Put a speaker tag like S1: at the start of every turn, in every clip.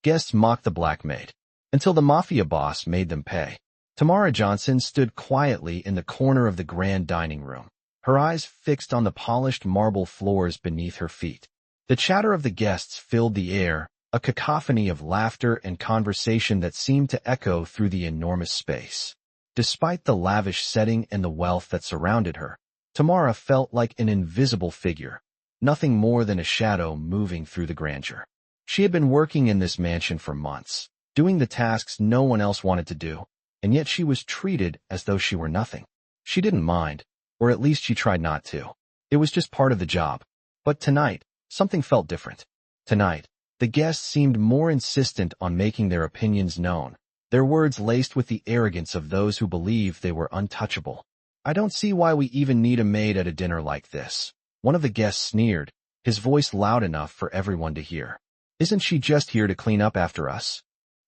S1: Guests mocked the black maid, until the Mafia boss made them pay. Tamara Johnson stood quietly in the corner of the grand dining room, her eyes fixed on the polished marble floors beneath her feet. The chatter of the guests filled the air, a cacophony of laughter and conversation that seemed to echo through the enormous space. Despite the lavish setting and the wealth that surrounded her, Tamara felt like an invisible figure, nothing more than a shadow moving through the grandeur. She had been working in this mansion for months, doing the tasks no one else wanted to do, and yet she was treated as though she were nothing. She didn't mind, or at least she tried not to. It was just part of the job. But tonight, something felt different. Tonight, the guests seemed more insistent on making their opinions known, their words laced with the arrogance of those who believe they were untouchable. "I don't see why we even need a maid at a dinner like this," one of the guests sneered, his voice loud enough for everyone to hear. "Isn't she just here to clean up after us?"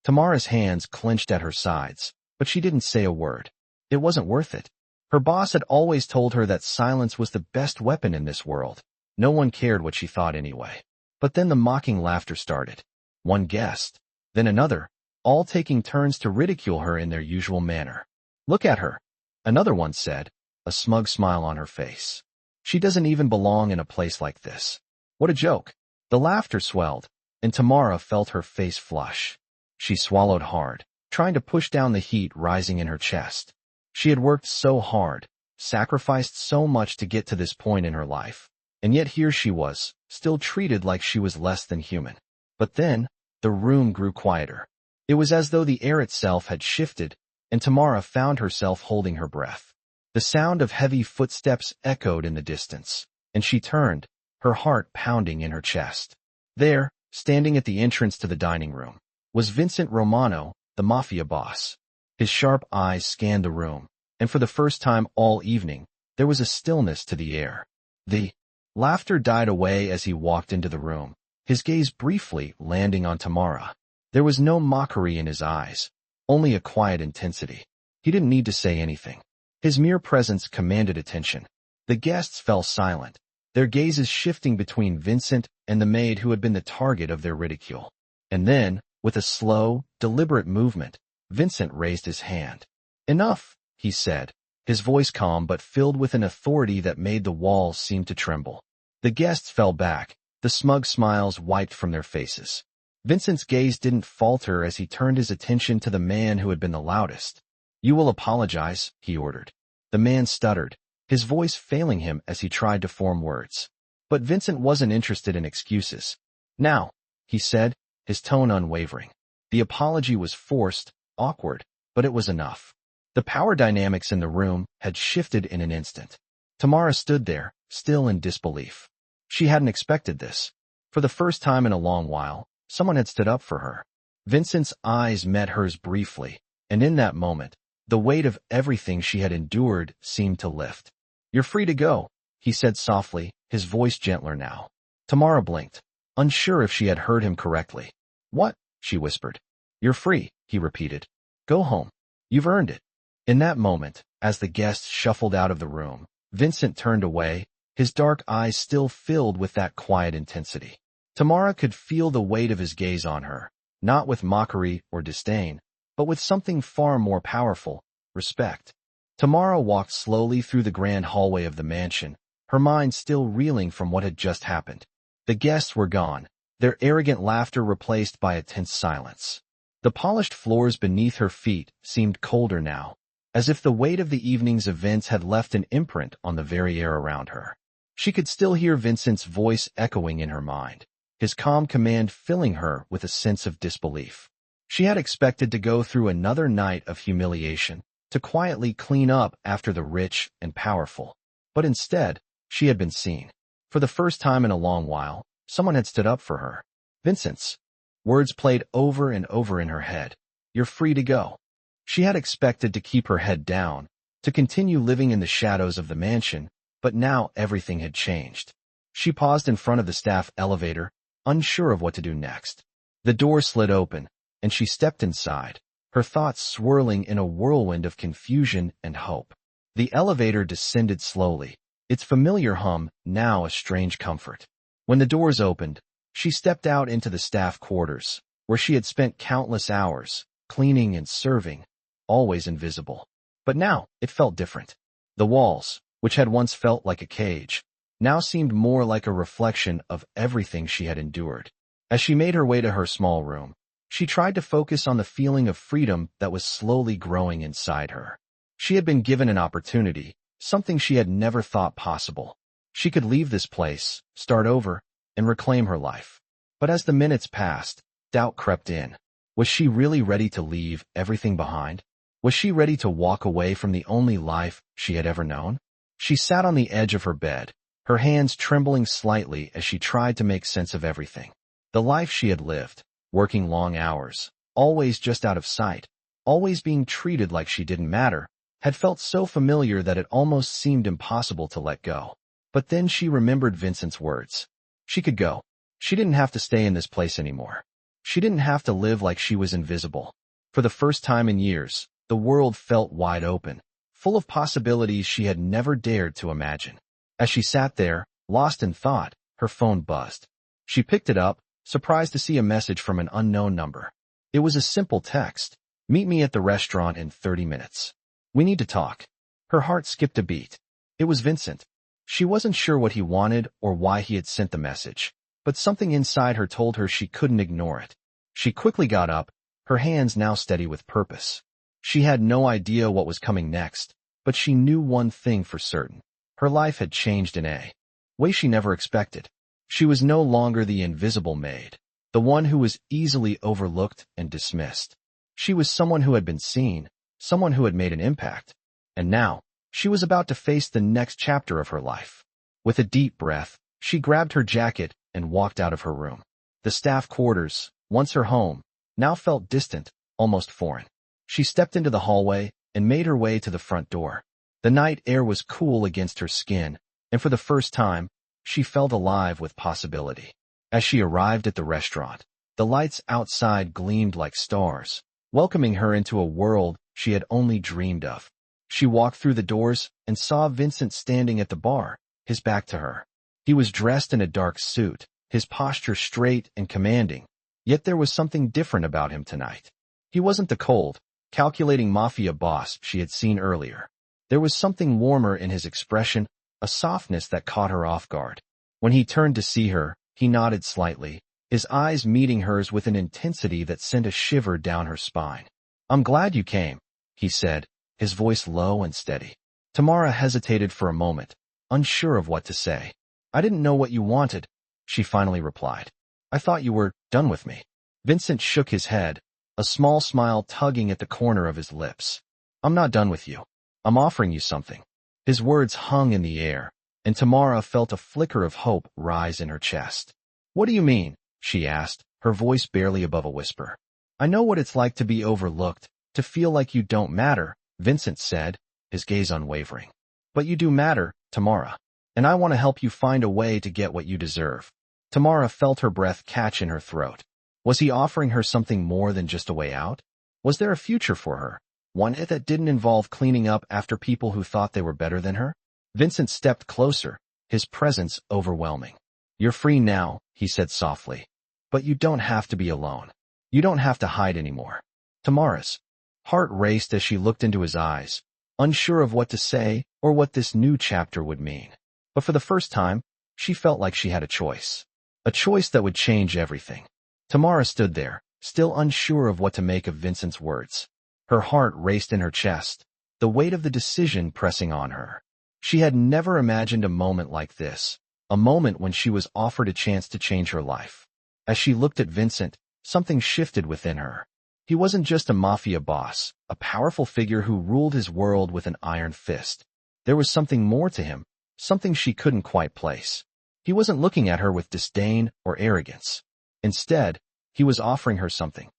S1: Tamara's hands clenched at her sides, but she didn't say a word. It wasn't worth it. Her boss had always told her that silence was the best weapon in this world. No one cared what she thought anyway. But then the mocking laughter started. One guest, then another, all taking turns to ridicule her in their usual manner. "Look at her," another one said, a smug smile on her face. "She doesn't even belong in a place like this." What a joke. The laughter swelled, and Tamara felt her face flush. She swallowed hard, trying to push down the heat rising in her chest. She had worked so hard, sacrificed so much to get to this point in her life, and yet here she was, still treated like she was less than human. But then, the room grew quieter. It was as though the air itself had shifted, and Tamara found herself holding her breath. The sound of heavy footsteps echoed in the distance, and she turned, her heart pounding in her chest. There, standing at the entrance to the dining room, was Vincent Romano, the Mafia boss. His sharp eyes scanned the room, and for the first time all evening, there was a stillness to the air. The laughter died away as he walked into the room, his gaze briefly landing on Tamara. There was no mockery in his eyes, only a quiet intensity. He didn't need to say anything. His mere presence commanded attention. The guests fell silent, their gazes shifting between Vincent and the maid who had been the target of their ridicule. And then, with a slow, deliberate movement, Vincent raised his hand. "Enough," he said, his voice calm but filled with an authority that made the walls seem to tremble. The guests fell back, the smug smiles wiped from their faces. Vincent's gaze didn't falter as he turned his attention to the man who had been the loudest. "You will apologize," he ordered. The man stuttered, his voice failing him as he tried to form words. But Vincent wasn't interested in excuses. "Now," he said, his tone unwavering. The apology was forced, awkward, but it was enough. The power dynamics in the room had shifted in an instant. Tamara stood there, still in disbelief. She hadn't expected this. For the first time in a long while, someone had stood up for her. Vincent's eyes met hers briefly, and in that moment, the weight of everything she had endured seemed to lift. "You're free to go," he said softly, his voice gentler now. Tamara blinked, unsure if she had heard him correctly. "What?" she whispered. "You're free," he repeated. "Go home. You've earned it." In that moment, as the guests shuffled out of the room, Vincent turned away, his dark eyes still filled with that quiet intensity. Tamara could feel the weight of his gaze on her, not with mockery or disdain, but with something far more powerful, respect. Tamara walked slowly through the grand hallway of the mansion, her mind still reeling from what had just happened. The guests were gone, their arrogant laughter replaced by a tense silence. The polished floors beneath her feet seemed colder now, as if the weight of the evening's events had left an imprint on the very air around her. She could still hear Vincent's voice echoing in her mind, his calm command filling her with a sense of disbelief. She had expected to go through another night of humiliation, to quietly clean up after the rich and powerful. But instead, she had been seen. For the first time in a long while, someone had stood up for her. "Vincent's." Words played over and over in her head. "You're free to go." She had expected to keep her head down, to continue living in the shadows of the mansion, but now everything had changed. She paused in front of the staff elevator, unsure of what to do next. The door slid open, and she stepped inside, her thoughts swirling in a whirlwind of confusion and hope. The elevator descended slowly, its familiar hum now a strange comfort. When the doors opened, she stepped out into the staff quarters, where she had spent countless hours, cleaning and serving, always invisible. But now, it felt different. The walls, which had once felt like a cage, now seemed more like a reflection of everything she had endured. As she made her way to her small room, she tried to focus on the feeling of freedom that was slowly growing inside her. She had been given an opportunity, something she had never thought possible. She could leave this place, start over, and reclaim her life. But as the minutes passed, doubt crept in. Was she really ready to leave everything behind? Was she ready to walk away from the only life she had ever known? She sat on the edge of her bed, her hands trembling slightly as she tried to make sense of everything. The life she had lived, working long hours, always just out of sight, always being treated like she didn't matter, had felt so familiar that it almost seemed impossible to let go. But then she remembered Vincent's words. She could go. She didn't have to stay in this place anymore. She didn't have to live like she was invisible. For the first time in years, the world felt wide open, full of possibilities she had never dared to imagine. As she sat there, lost in thought, her phone buzzed. She picked it up, surprised to see a message from an unknown number. It was a simple text. Meet me at the restaurant in 30 minutes. We need to talk. Her heart skipped a beat. It was Vincent. She wasn't sure what he wanted or why he had sent the message, but something inside her told her she couldn't ignore it. She quickly got up, her hands now steady with purpose. She had no idea what was coming next, but she knew one thing for certain. Her life had changed in a way she never expected. She was no longer the invisible maid, the one who was easily overlooked and dismissed. She was someone who had been seen, someone who had made an impact. And now, she was about to face the next chapter of her life. With a deep breath, she grabbed her jacket and walked out of her room. The staff quarters, once her home, now felt distant, almost foreign. She stepped into the hallway and made her way to the front door. The night air was cool against her skin, and for the first time, she felt alive with possibility. As she arrived at the restaurant, the lights outside gleamed like stars, welcoming her into a world she had only dreamed of. She walked through the doors and saw Vincent standing at the bar, his back to her. He was dressed in a dark suit, his posture straight and commanding, yet there was something different about him tonight. He wasn't the cold, calculating Mafia boss she had seen earlier. There was something warmer in his expression, a softness that caught her off guard. When he turned to see her, he nodded slightly, his eyes meeting hers with an intensity that sent a shiver down her spine. "I'm glad you came," he said, his voice low and steady. Tamara hesitated for a moment, unsure of what to say. "I didn't know what you wanted," she finally replied. "I thought you were done with me." Vincent shook his head, a small smile tugging at the corner of his lips. "I'm not done with you. I'm offering you something." His words hung in the air, and Tamara felt a flicker of hope rise in her chest. "What do you mean?" she asked, her voice barely above a whisper. "I know what it's like to be overlooked, to feel like you don't matter," Vincent said, his gaze unwavering. "But you do matter, Tamara, and I want to help you find a way to get what you deserve." Tamara felt her breath catch in her throat. Was he offering her something more than just a way out? Was there a future for her? One that didn't involve cleaning up after people who thought they were better than her? Vincent stepped closer, his presence overwhelming. "You're free now," he said softly. "But you don't have to be alone. You don't have to hide anymore." Tamara's heart raced as she looked into his eyes, unsure of what to say or what this new chapter would mean. But for the first time, she felt like she had a choice. A choice that would change everything. Tamara stood there, still unsure of what to make of Vincent's words. Her heart raced in her chest, the weight of the decision pressing on her. She had never imagined a moment like this, a moment when she was offered a chance to change her life. As she looked at Vincent, something shifted within her. He wasn't just a mafia boss, a powerful figure who ruled his world with an iron fist. There was something more to him, something she couldn't quite place. He wasn't looking at her with disdain or arrogance. Instead, he was offering her something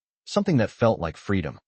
S1: that felt like freedom.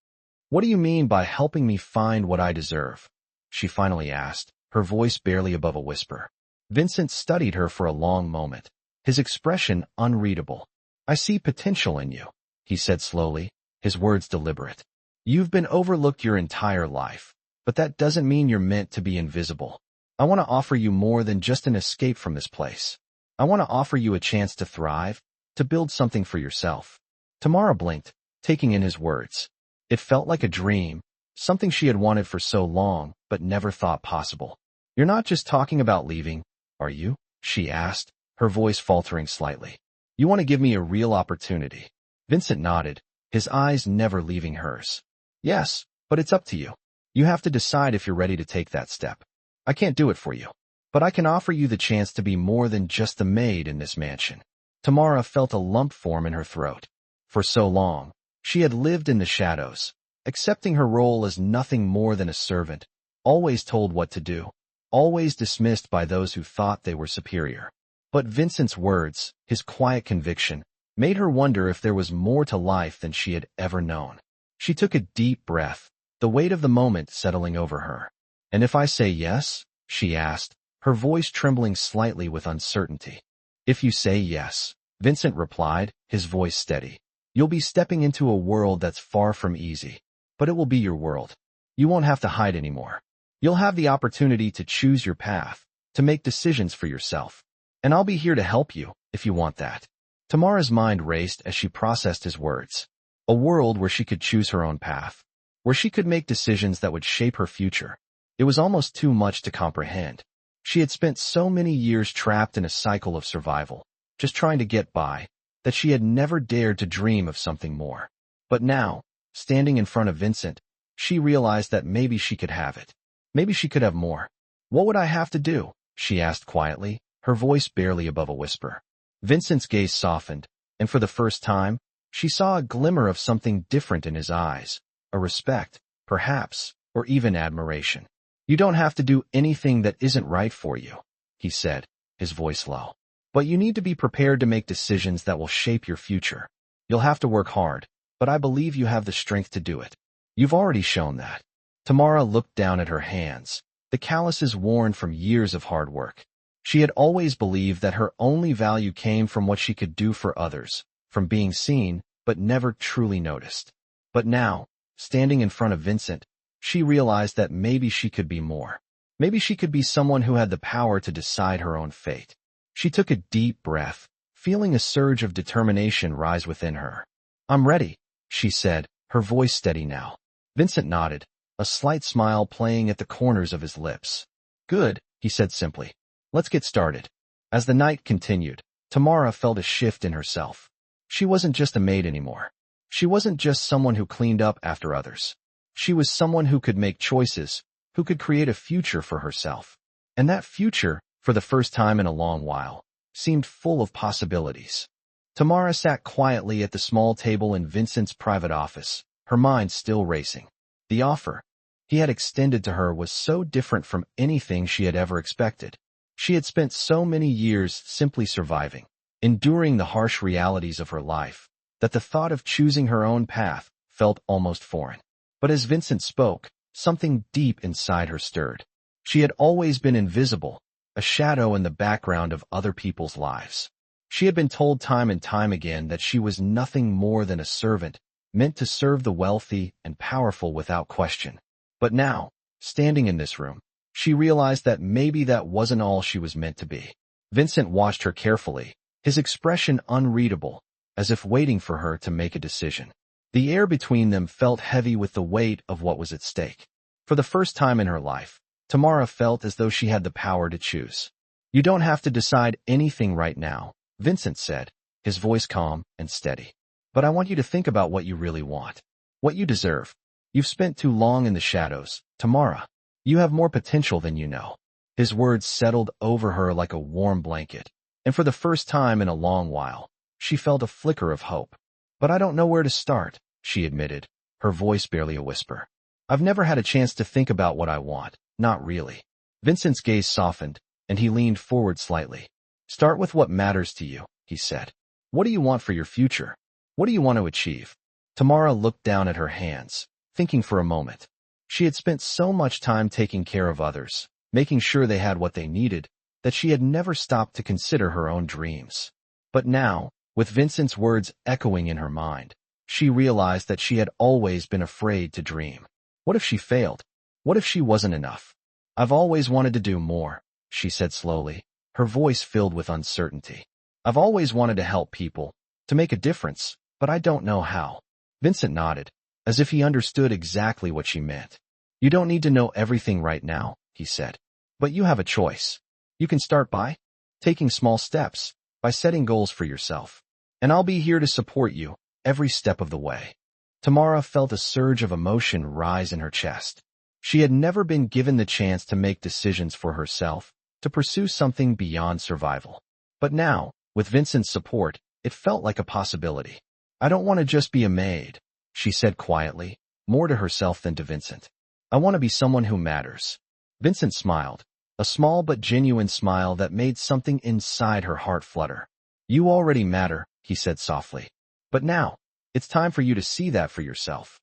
S1: "What do you mean by helping me find what I deserve?" she finally asked, her voice barely above a whisper. Vincent studied her for a long moment, his expression unreadable. "I see potential in you," he said slowly, his words deliberate. "You've been overlooked your entire life, but that doesn't mean you're meant to be invisible. I want to offer you more than just an escape from this place. I want to offer you a chance to thrive, to build something for yourself." Tamara blinked, taking in his words. It felt like a dream, something she had wanted for so long, but never thought possible. You're not just talking about leaving, are you? She asked, her voice faltering slightly. You want to give me a real opportunity? Vincent nodded, his eyes never leaving hers. Yes, but it's up to you. You have to decide if you're ready to take that step. I can't do it for you, but I can offer you the chance to be more than just the maid in this mansion. Tamara felt a lump form in her throat. For so long, she had lived in the shadows, accepting her role as nothing more than a servant, always told what to do, always dismissed by those who thought they were superior. But Vincent's words, his quiet conviction, made her wonder if there was more to life than she had ever known. She took a deep breath, the weight of the moment settling over her. And if I say yes? She asked, her voice trembling slightly with uncertainty. If you say yes, Vincent replied, his voice steady. You'll be stepping into a world that's far from easy, but it will be your world. You won't have to hide anymore. You'll have the opportunity to choose your path, to make decisions for yourself. And I'll be here to help you, if you want that. Tamara's mind raced as she processed his words. A world where she could choose her own path, where she could make decisions that would shape her future. It was almost too much to comprehend. She had spent so many years trapped in a cycle of survival, just trying to get by, that she had never dared to dream of something more. But now, standing in front of Vincent, she realized that maybe she could have it. Maybe she could have more. What would I have to do? She asked quietly, her voice barely above a whisper. Vincent's gaze softened, and for the first time, she saw a glimmer of something different in his eyes, a respect, perhaps, or even admiration. You don't have to do anything that isn't right for you, he said, his voice low. But you need to be prepared to make decisions that will shape your future. You'll have to work hard, but I believe you have the strength to do it. You've already shown that. Tamara looked down at her hands, the calluses worn from years of hard work. She had always believed that her only value came from what she could do for others, from being seen, but never truly noticed. But now, standing in front of Vincent, she realized that maybe she could be more. Maybe she could be someone who had the power to decide her own fate. She took a deep breath, feeling a surge of determination rise within her. I'm ready, she said, her voice steady now. Vincent nodded, a slight smile playing at the corners of his lips. Good, he said simply. Let's get started. As the night continued, Tamara felt a shift in herself. She wasn't just a maid anymore. She wasn't just someone who cleaned up after others. She was someone who could make choices, who could create a future for herself. And that future, for the first time in a long while, seemed full of possibilities. Tamara sat quietly at the small table in Vincent's private office, her mind still racing. The offer he had extended to her was so different from anything she had ever expected. She had spent so many years simply surviving, enduring the harsh realities of her life, that the thought of choosing her own path felt almost foreign. But as Vincent spoke, something deep inside her stirred. She had always been invisible, a shadow in the background of other people's lives. She had been told time and time again that she was nothing more than a servant, meant to serve the wealthy and powerful without question. But now, standing in this room, she realized that maybe that wasn't all she was meant to be. Vincent watched her carefully, his expression unreadable, as if waiting for her to make a decision. The air between them felt heavy with the weight of what was at stake. For the first time in her life, Tamara felt as though she had the power to choose. You don't have to decide anything right now, Vincent said, his voice calm and steady. But I want you to think about what you really want. What you deserve. You've spent too long in the shadows, Tamara. You have more potential than you know. His words settled over her like a warm blanket, and for the first time in a long while, she felt a flicker of hope. But I don't know where to start, she admitted, her voice barely a whisper. I've never had a chance to think about what I want. Not really. Vincent's gaze softened, and he leaned forward slightly. Start with what matters to you, he said. What do you want for your future? What do you want to achieve? Tamara looked down at her hands, thinking for a moment. She had spent so much time taking care of others, making sure they had what they needed, that she had never stopped to consider her own dreams. But now, with Vincent's words echoing in her mind, she realized that she had always been afraid to dream. What if she failed? What if she wasn't enough? I've always wanted to do more, she said slowly, her voice filled with uncertainty. I've always wanted to help people, to make a difference, but I don't know how. Vincent nodded, as if he understood exactly what she meant. You don't need to know everything right now, he said. But you have a choice. You can start by taking small steps, by setting goals for yourself. And I'll be here to support you every step of the way. Tamara felt a surge of emotion rise in her chest. She had never been given the chance to make decisions for herself, to pursue something beyond survival. But now, with Vincent's support, it felt like a possibility. I don't want to just be a maid, she said quietly, more to herself than to Vincent. I want to be someone who matters. Vincent smiled, a small but genuine smile that made something inside her heart flutter. You already matter, he said softly. But now, it's time for you to see that for yourself.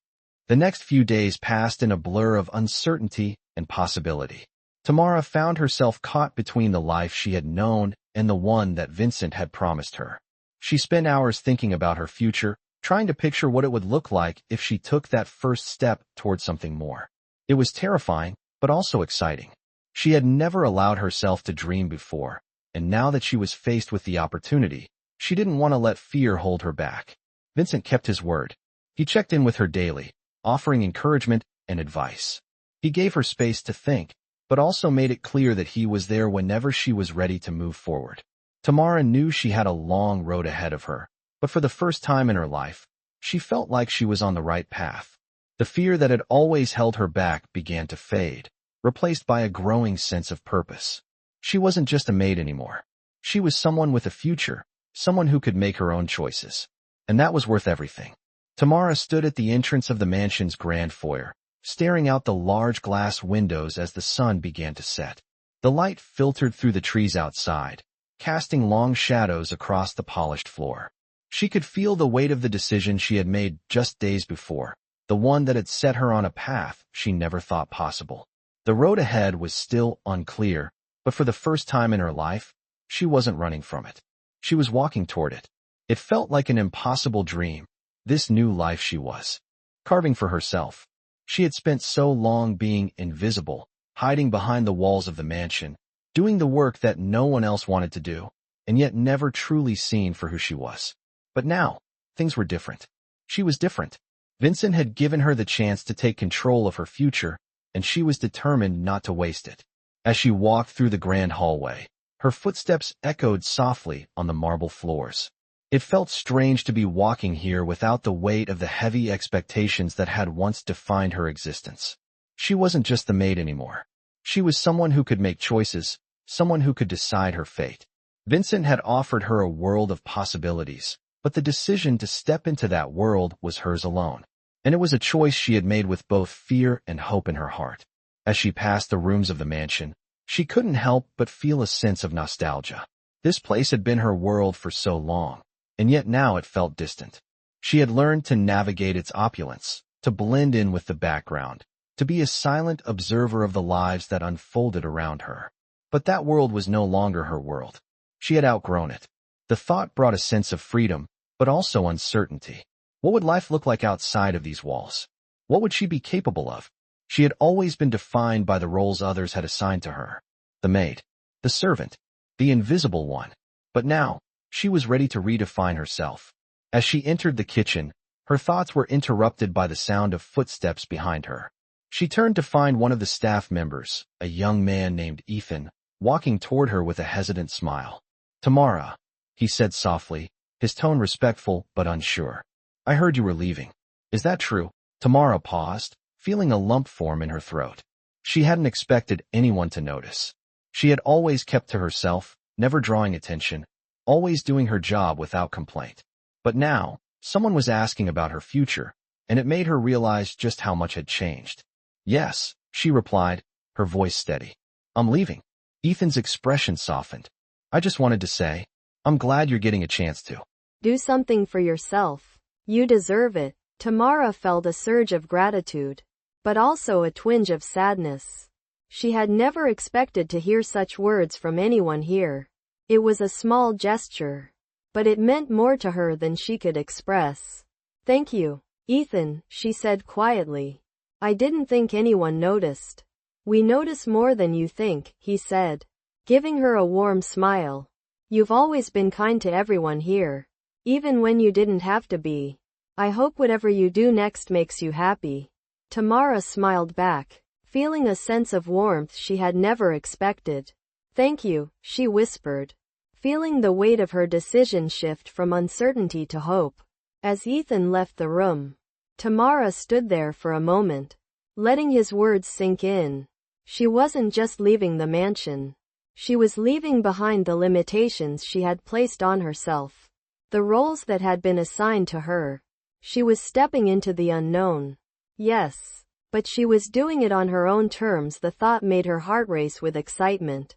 S1: The next few days passed in a blur of uncertainty and possibility. Tamara found herself caught between the life she had known and the one that Vincent had promised her. She spent hours thinking about her future, trying to picture what it would look like if she took that first step toward something more. It was terrifying, but also exciting. She had never allowed herself to dream before, and now that she was faced with the opportunity, she didn't want to let fear hold her back. Vincent kept his word. He checked in with her daily, offering encouragement and advice. He gave her space to think, but also made it clear that he was there whenever she was ready to move forward. Tamara knew she had a long road ahead of her, but for the first time in her life, she felt like she was on the right path. The fear that had always held her back began to fade, replaced by a growing sense of purpose. She wasn't just a maid anymore. She was someone with a future, someone who could make her own choices. And that was worth everything. Tamara stood at the entrance of the mansion's grand foyer, staring out the large glass windows as the sun began to set. The light filtered through the trees outside, casting long shadows across the polished floor. She could feel the weight of the decision she had made just days before, the one that had set her on a path she never thought possible. The road ahead was still unclear, but for the first time in her life, she wasn't running from it. She was walking toward it. It felt like an impossible dream, this new life she was carving for herself. She had spent so long being invisible, hiding behind the walls of the mansion, doing the work that no one else wanted to do, and yet never truly seen for who she was. But now, things were different. She was different. Vincent had given her the chance to take control of her future, and she was determined not to waste it. As she walked through the grand hallway, her footsteps echoed softly on the marble floors. It felt strange to be walking here without the weight of the heavy expectations that had once defined her existence. She wasn't just the maid anymore. She was someone who could make choices, someone who could decide her fate. Vincent had offered her a world of possibilities, but the decision to step into that world was hers alone. And it was a choice she had made with both fear and hope in her heart. As she passed the rooms of the mansion, she couldn't help but feel a sense of nostalgia. This place had been her world for so long, and yet now it felt distant. She had learned to navigate its opulence, to blend in with the background, to be a silent observer of the lives that unfolded around her. But that world was no longer her world. She had outgrown it. The thought brought a sense of freedom, but also uncertainty. What would life look like outside of these walls? What would she be capable of? She had always been defined by the roles others had assigned to her. The maid, the servant, the invisible one. But now, she was ready to redefine herself. As she entered the kitchen, her thoughts were interrupted by the sound of footsteps behind her. She turned to find one of the staff members, a young man named Ethan, walking toward her with a hesitant smile. Tamara, he said softly, his tone respectful but unsure. I heard you were leaving. Is that true? Tamara paused, feeling a lump form in her throat. She hadn't expected anyone to notice. She had always kept to herself, never drawing attention, always doing her job without complaint. But now, someone was asking about her future, and it made her realize just how much had changed. Yes, she replied, her voice steady. I'm leaving. Ethan's expression softened. I just wanted to say, I'm glad you're getting a chance to
S2: do something for yourself. You deserve it. Tamara felt a surge of gratitude, but also a twinge of sadness. She had never expected to hear such words from anyone here. It was a small gesture, but it meant more to her than she could express. Thank you, Ethan, she said quietly. I didn't think anyone noticed. We notice more than you think, he said, giving her a warm smile. You've always been kind to everyone here. even when you didn't have to be. I hope whatever you do next makes you happy. Tamara smiled back, feeling a sense of warmth she had never expected. Thank you, she whispered, feeling the weight of her decision shift from uncertainty to hope. As Ethan left the room, Tamara stood there for a moment, letting his words sink in. She wasn't just leaving the mansion. She was leaving behind the limitations she had placed on herself, the roles that had been assigned to her. She was stepping into the unknown. Yes, but she was doing it on her own terms. The thought made her heart race with excitement.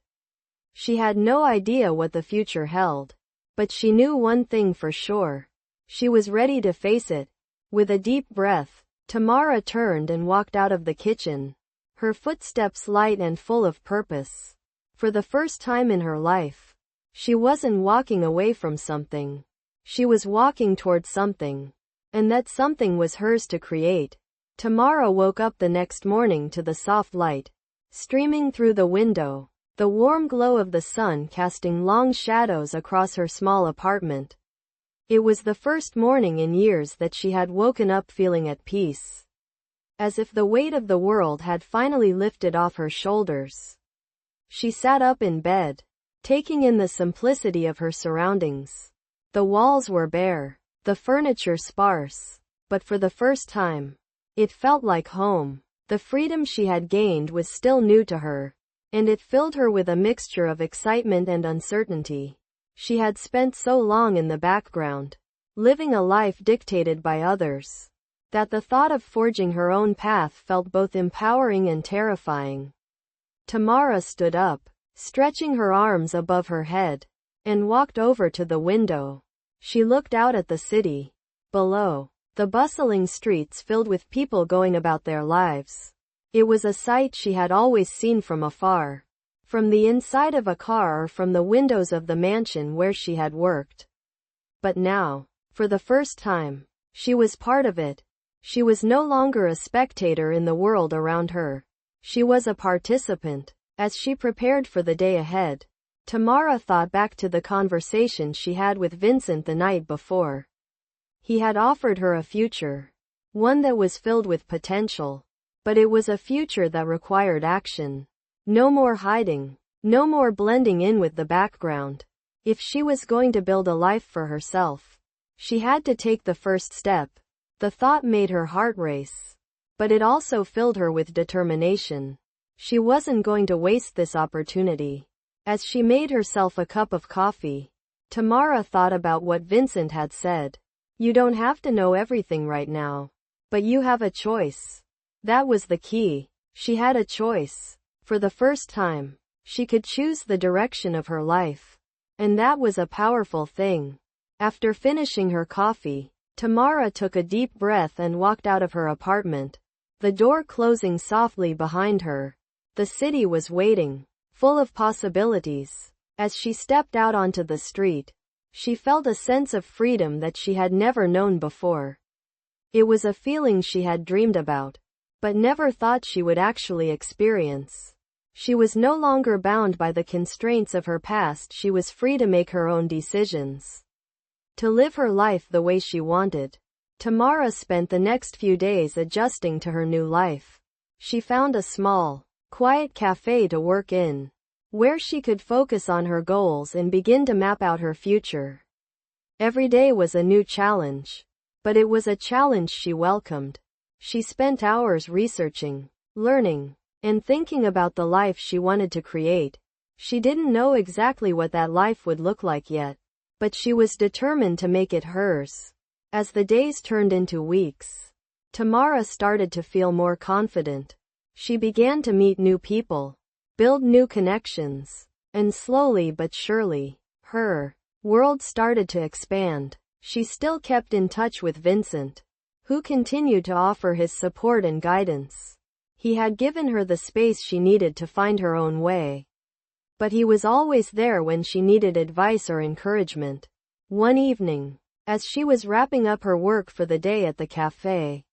S2: She had no idea what the future held, but she knew one thing for sure. She was ready to face it. With a deep breath, Tamara turned and walked out of the kitchen, her footsteps light and full of purpose. For the first time in her life, she wasn't walking away from something. She was walking towards something. And that something was hers to create. Tamara woke up the next morning to the soft light streaming through the window, the warm glow of the sun casting long shadows across her small apartment. It was the first morning in years that she had woken up feeling at peace, as if the weight of the world had finally lifted off her shoulders. She sat up in bed, taking in the simplicity of her surroundings. The walls were bare, the furniture sparse, but for the first time, it felt like home. The freedom she had gained was still new to her, and it filled her with a mixture of excitement and uncertainty. She had spent so long in the background, living a life dictated by others, that the thought of forging her own path felt both empowering and terrifying. Tamara stood up, stretching her arms above her head, and walked over to the window. She looked out at the city. Below, the bustling streets filled with people going about their lives. It was a sight she had always seen from afar, from the inside of a car or from the windows of the mansion where she had worked. But now, for the first time, she was part of it. She was no longer a spectator in the world around her. She was a participant. As she prepared for the day ahead, Tamara thought back to the conversation she had with Vincent the night before. He had offered her a future, one that was filled with potential, but it was a future that required action. No more hiding, no more blending in with the background. If she was going to build a life for herself, she had to take the first step. The thought made her heart race, but it also filled her with determination. She wasn't going to waste this opportunity. As she made herself a cup of coffee, Tamara thought about what Vincent had said. You don't have to know everything right now, but you have a choice. That was the key. She had a choice. For the first time, she could choose the direction of her life. And that was a powerful thing. After finishing her coffee, Tamara took a deep breath and walked out of her apartment, the door closing softly behind her. The city was waiting, full of possibilities. As she stepped out onto the street, she felt a sense of freedom that she had never known before. It was a feeling she had dreamed about, but never thought she would actually experience. She was no longer bound by the constraints of her past. She was free to make her own decisions, to live her life the way she wanted. Tamara spent the next few days adjusting to her new life. She found a small, quiet cafe to work in, where she could focus on her goals and begin to map out her future. Every day was a new challenge, but it was a challenge she welcomed. She spent hours researching, learning, and thinking about the life she wanted to create. She didn't know exactly what that life would look like yet, but she was determined to make it hers. As the days turned into weeks, Tamara started to feel more confident. She began to meet new people, build new connections, and slowly but surely, her world started to expand. She still kept in touch with Vincent, who continued to offer his support and guidance. He had given her the space she needed to find her own way, but he was always there when she needed advice or encouragement. One evening, as she was wrapping up her work for the day at the cafe,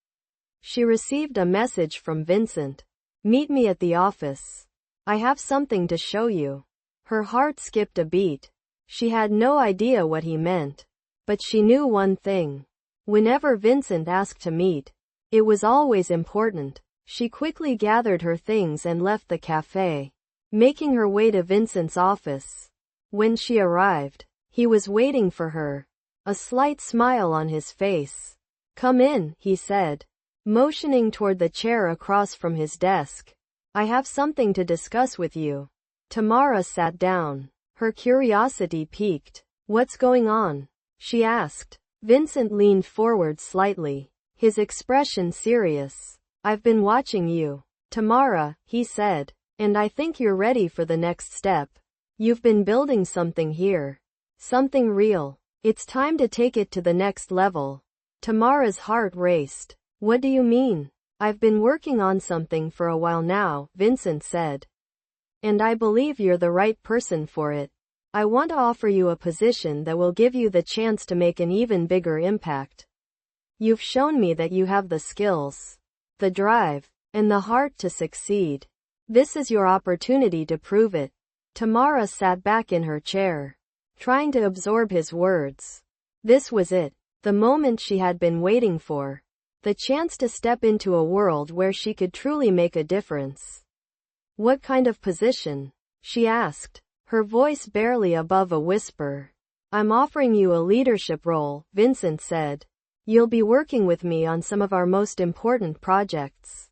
S2: she received a message from Vincent. Meet me at the office. I have something to show you. Her heart skipped a beat. She had no idea what he meant, But she knew one thing. Whenever Vincent asked to meet, it was always important. She quickly gathered her things and left the cafe, making her way to Vincent's office. When she arrived, he was waiting for her, a slight smile on his face. "Come in," he said, motioning toward the chair across from his desk. "I have something to discuss with you." Tamara sat down, her curiosity piqued. "What's going on?" she asked. Vincent leaned forward slightly, his expression serious. "I've been watching you, Tamara," he said, "and I think you're ready for the next step. You've been building something here. Something real. It's time to take it to the next level." Tamara's heart raced. "What do you mean?" "I've been working on something for a while now," Vincent said. "And I believe you're the right person for it. I want to offer you a position that will give you the chance to make an even bigger impact. You've shown me that you have the skills, the drive, and the heart to succeed. This is your opportunity to prove it." Tamara sat back in her chair, trying to absorb his words. This was it, the moment she had been waiting for. The chance to step into a world where she could truly make a difference. "What kind of position?" she asked, her voice barely above a whisper. "I'm offering you a leadership role," Vincent said. "You'll be working with me on some of our most important projects.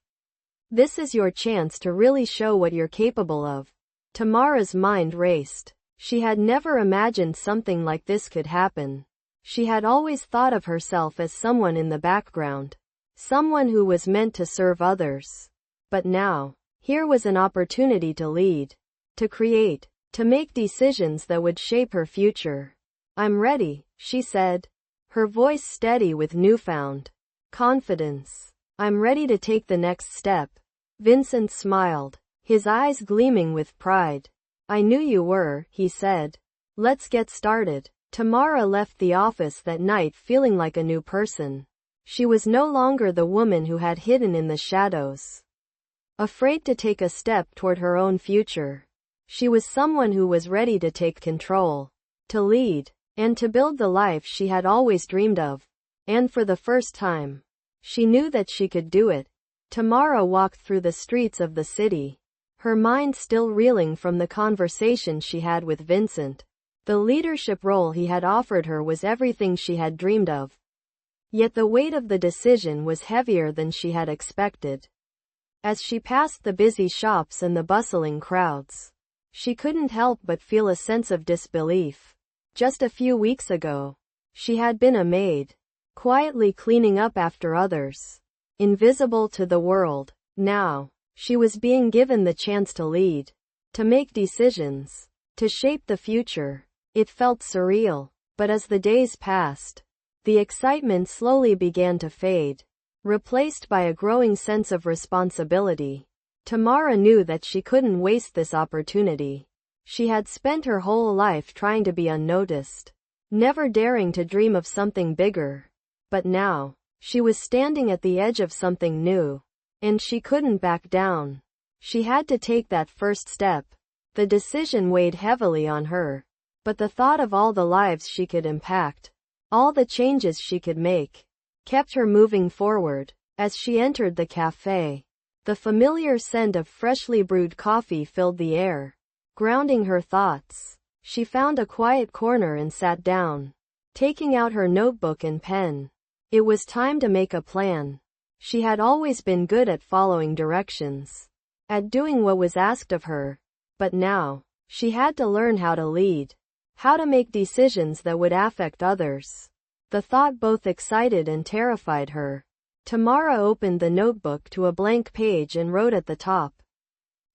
S2: This is your chance to really show what you're capable of." Tamara's mind raced. She had never imagined something like this could happen. She had always thought of herself as someone in the background, someone who was meant to serve others. But now, here was an opportunity to lead, to create, to make decisions that would shape her future. "I'm ready," she said, her voice steady with newfound confidence. "I'm ready to take the next step." Vincent smiled, his eyes gleaming with pride. "I knew you were," he said. "Let's get started." Tamara left the office that night feeling like a new person. She was no longer the woman who had hidden in the shadows, afraid to take a step toward her own future. She was someone who was ready to take control, to lead, and to build the life she had always dreamed of. And for the first time, she knew that she could do it. Tamara walked through the streets of the city, her mind still reeling from the conversation she had with Vincent. The leadership role he had offered her was everything she had dreamed of. Yet the weight of the decision was heavier than she had expected. As she passed the busy shops and the bustling crowds, she couldn't help but feel a sense of disbelief. Just a few weeks ago, she had been a maid, quietly cleaning up after others, invisible to the world. Now, she was being given the chance to lead, to make decisions, to shape the future. It felt surreal, but as the days passed, the excitement slowly began to fade, replaced by a growing sense of responsibility. Tamara knew that she couldn't waste this opportunity. She had spent her whole life trying to be unnoticed, never daring to dream of something bigger. But now, she was standing at the edge of something new, and she couldn't back down. She had to take that first step. The decision weighed heavily on her, but the thought of all the lives she could impact, all the changes she could make, kept her moving forward. As she entered the cafe, the familiar scent of freshly brewed coffee filled the air, grounding her thoughts. She found a quiet corner and sat down, taking out her notebook and pen. It was time to make a plan. She had always been good at following directions, at doing what was asked of her. But now, she had to learn how to lead, how to make decisions that would affect others. The thought both excited and terrified her. Tamara opened the notebook to a blank page and wrote at the top,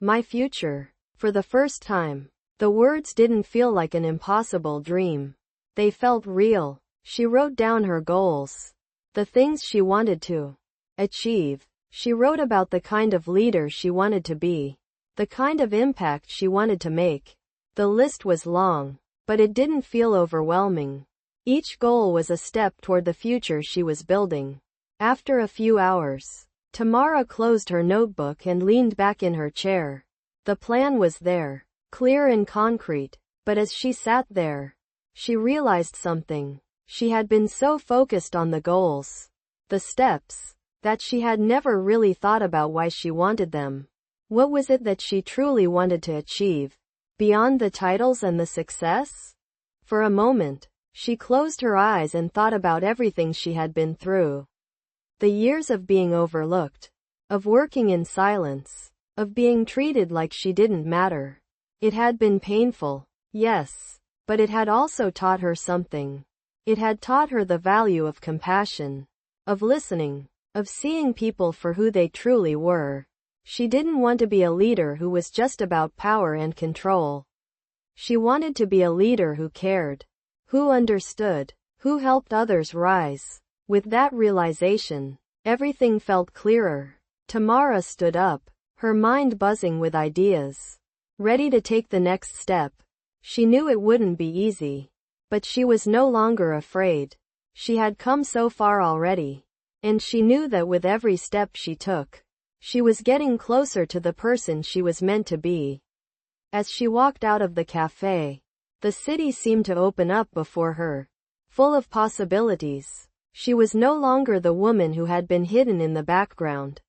S2: "My future." For the first time, the words didn't feel like an impossible dream. They felt real. She wrote down her goals, the things she wanted to achieve. She wrote about the kind of leader she wanted to be, the kind of impact she wanted to make. The list was long, but it didn't feel overwhelming. Each goal was a step toward the future she was building. After a few hours, Tamara closed her notebook and leaned back in her chair. The plan was there, clear and concrete, but as she sat there, she realized something. She had been so focused on the goals, the steps, that she had never really thought about why she wanted them. What was it that she truly wanted to achieve, beyond the titles and the success? For a moment, she closed her eyes and thought about everything she had been through. The years of being overlooked, of working in silence, of being treated like she didn't matter. It had been painful, yes, but it had also taught her something. It had taught her the value of compassion, of listening, of seeing people for who they truly were. She didn't want to be a leader who was just about power and control. She wanted to be a leader who cared, who understood, who helped others rise. With that realization, everything felt clearer. Tamara stood up, her mind buzzing with ideas, ready to take the next step. She knew it wouldn't be easy, but she was no longer afraid. She had come so far already, and she knew that with every step she took, she was getting closer to the person she was meant to be. As she walked out of the cafe, the city seemed to open up before her, full of possibilities. She was no longer the woman who had been hidden in the background.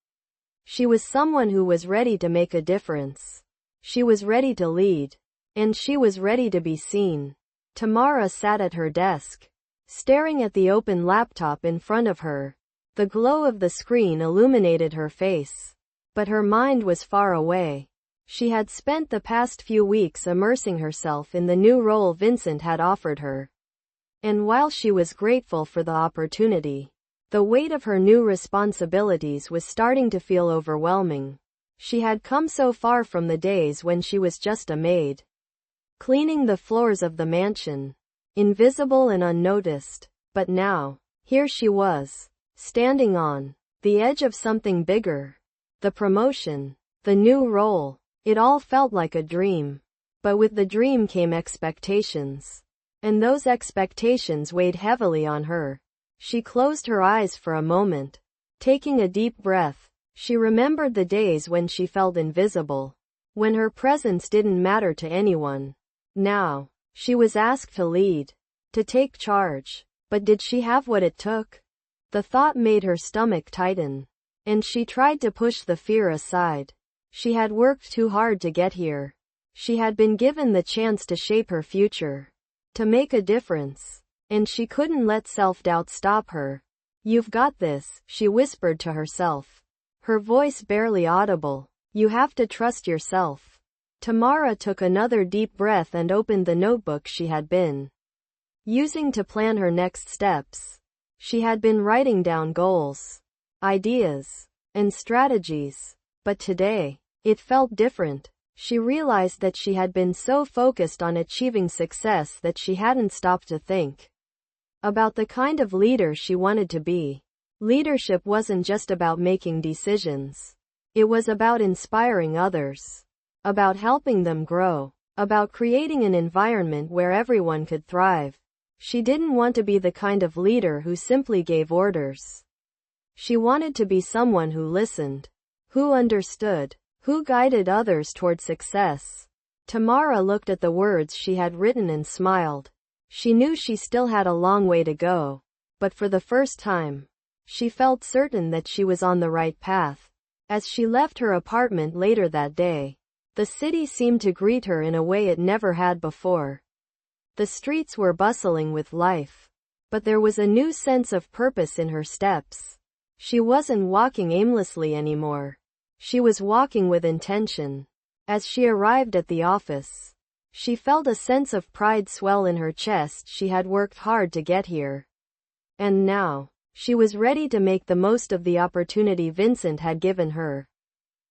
S2: She was someone who was ready to make a difference. She was ready to lead, and she was ready to be seen. Tamara sat at her desk, staring at the open laptop in front of her. The glow of the screen illuminated her face, but her mind was far away. She had spent the past few weeks immersing herself in the new role Vincent had offered her. And while she was grateful for the opportunity, the weight of her new responsibilities was starting to feel overwhelming. She had come so far from the days when she was just a maid, cleaning the floors of the mansion, invisible and unnoticed. But now, here she was, standing on the edge of something bigger. The promotion, the new role, it all felt like a dream. But with the dream came expectations. And those expectations weighed heavily on her. She closed her eyes for a moment, taking a deep breath. She remembered the days when she felt invisible, when her presence didn't matter to anyone. Now, she was asked to lead, to take charge. But did she have what it took? The thought made her stomach tighten, and she tried to push the fear aside. She had worked too hard to get here. She had been given the chance to shape her future, to make a difference, and she couldn't let self-doubt stop her. "You've got this," she whispered to herself, her voice barely audible. "You have to trust yourself." Tamara took another deep breath and opened the notebook she had been using to plan her next steps. She had been writing down goals, ideas, and strategies. But today, it felt different. She realized that she had been so focused on achieving success that she hadn't stopped to think about the kind of leader she wanted to be. Leadership wasn't just about making decisions. It was about inspiring others, about helping them grow, about creating an environment where everyone could thrive. She didn't want to be the kind of leader who simply gave orders. She wanted to be someone who listened, who understood, who guided others toward success. Tamara looked at the words she had written and smiled. She knew she still had a long way to go, but for the first time, she felt certain that she was on the right path. As she left her apartment later that day, the city seemed to greet her in a way it never had before. The streets were bustling with life, but there was a new sense of purpose in her steps. She wasn't walking aimlessly anymore. She was walking with intention. As she arrived at the office, she felt a sense of pride swell in her chest. She had worked hard to get here, and now, she was ready to make the most of the opportunity Vincent had given her.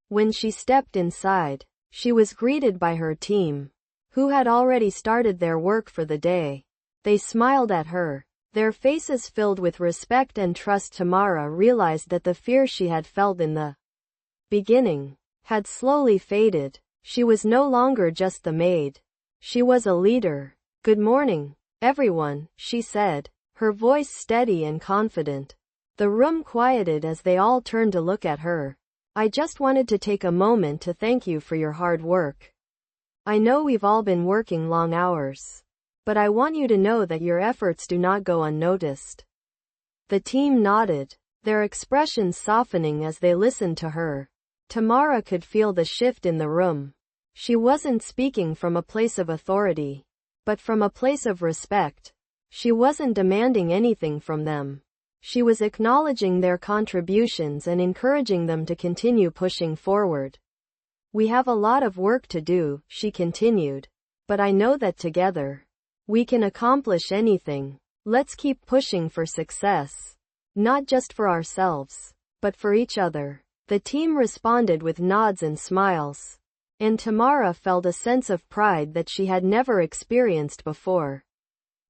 S2: When she stepped inside, she was greeted by her team, who had already started their work for the day. They smiled at her, their faces filled with respect and trust. Tamara realized that the fear she had felt in the beginning had slowly faded. She was no longer just the maid. She was a leader. "Good morning, everyone," she said, her voice steady and confident. The room quieted as they all turned to look at her. "I just wanted to take a moment to thank you for your hard work. I know we've all been working long hours, But I want you to know that your efforts do not go unnoticed. The team nodded, their expressions softening as they listened to her. Tamara could feel the shift in the room. She wasn't speaking from a place of authority, but from a place of respect. She wasn't demanding anything from them. She was acknowledging their contributions and encouraging them to continue pushing forward. We have a lot of work to do, she continued. But I know that together, we can accomplish anything. Let's keep pushing for success. Not just for ourselves, but for each other. The team responded with nods and smiles. And Tamara felt a sense of pride that she had never experienced before.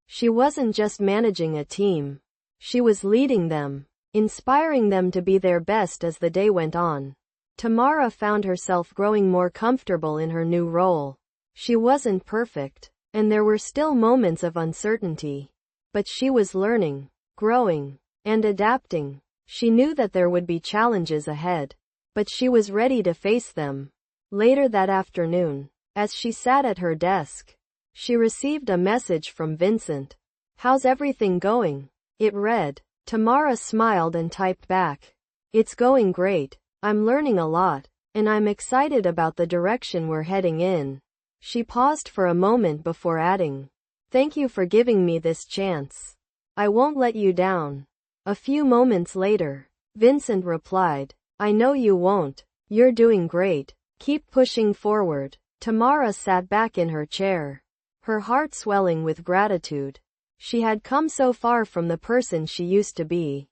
S2: She wasn't just managing a team. She was leading them, inspiring them to be their best as the day went on. Tamara found herself growing more comfortable in her new role. She wasn't perfect, and there were still moments of uncertainty. But she was learning, growing, and adapting. She knew that there would be challenges ahead, but she was ready to face them. Later that afternoon, as she sat at her desk, she received a message from Vincent. "How's everything going?" It read. Tamara smiled and typed back. "It's going great. I'm learning a lot, and I'm excited about the direction we're heading in." She paused for a moment before adding, "Thank you for giving me this chance. I won't let you down." A few moments later, Vincent replied, "I know you won't. You're doing great. Keep pushing forward." Tamara sat back in her chair, her heart swelling with gratitude. She had come so far from the person she used to be.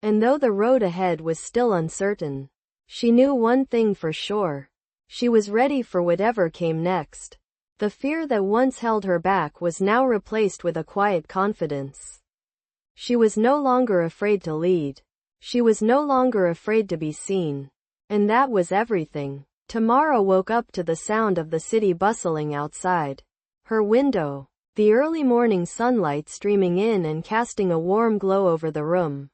S2: And though the road ahead was still uncertain, she knew one thing for sure. She was ready for whatever came next. The fear that once held her back was now replaced with a quiet confidence. She was no longer afraid to lead. She was no longer afraid to be seen. And that was everything. Tamara woke up to the sound of the city bustling outside her window, the early morning sunlight streaming in and casting a warm glow over the room.